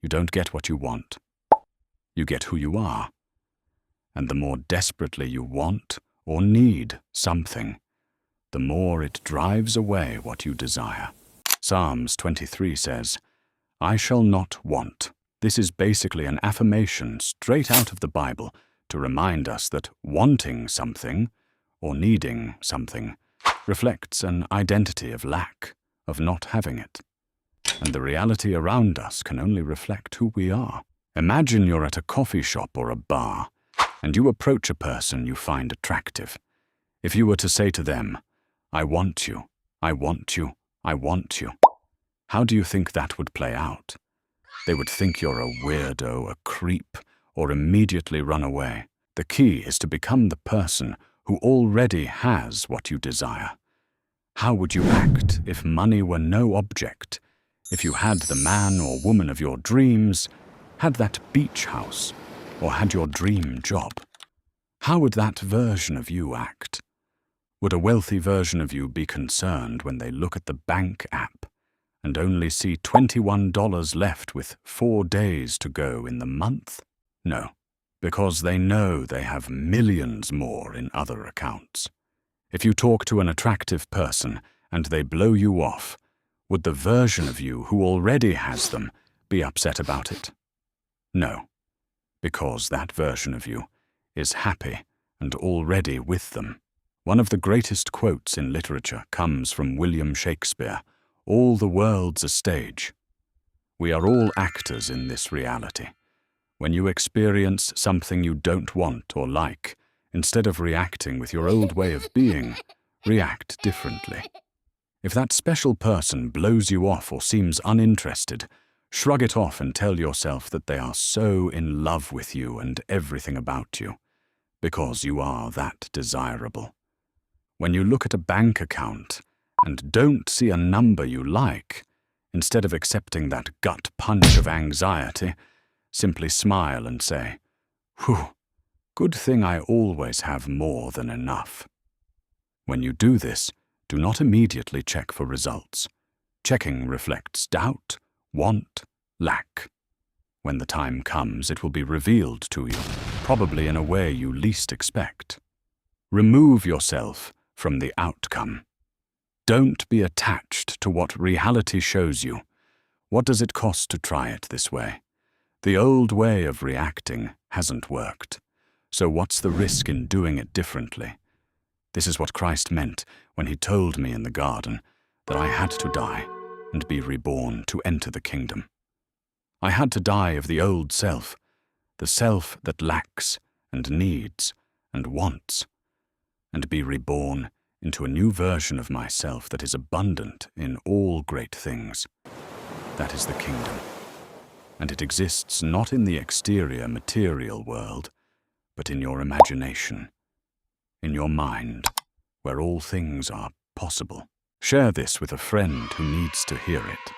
You don't get what you want. You get who you are. And the more desperately you want or need something, the more it drives away what you desire. Psalms 23 says, "I shall not want." This is basically an affirmation straight out of the Bible to remind us that wanting something or needing something reflects an identity of lack, of not having it. And the reality around us can only reflect who we are. Imagine you're at a coffee shop or a bar, and you approach a person you find attractive. If you were to say to them, "I want you, I want you, I want you," how do you think that would play out? They would think you're a weirdo, a creep, or immediately run away. The key is to become the person who already has what you desire. How would you act if money were no object? If you had the man or woman of your dreams, had that beach house, or had your dream job? How would that version of you act? Would a wealthy version of you be concerned when they look at the bank app and only see $21 left with 4 days to go in the month? No, because they know they have millions more in other accounts. If you talk to an attractive person and they blow you off, would the version of you who already has them be upset about it? No, because that version of you is happy and already with them. One of the greatest quotes in literature comes from William Shakespeare, "All the world's a stage." We are all actors in this reality. When you experience something you don't want or like, instead of reacting with your old way of being, react differently. If that special person blows you off or seems uninterested, shrug it off and tell yourself that they are so in love with you and everything about you, because you are that desirable. When you look at a bank account and don't see a number you like, instead of accepting that gut punch of anxiety, simply smile and say, "Whew, good thing I always have more than enough." When you do this, do not immediately check for results. Checking reflects doubt, want, lack. When the time comes, it will be revealed to you, probably in a way you least expect. Remove yourself from the outcome. Don't be attached to what reality shows you. What does it cost to try it this way? The old way of reacting hasn't worked. So what's the risk in doing it differently? This is what Christ meant when he told me in the garden that I had to die and be reborn to enter the kingdom. I had to die of the old self, the self that lacks and needs and wants, and be reborn into a new version of myself that is abundant in all great things. That is the kingdom. And it exists not in the exterior material world, but in your imagination, in your mind, where all things are possible. Share this with a friend who needs to hear it.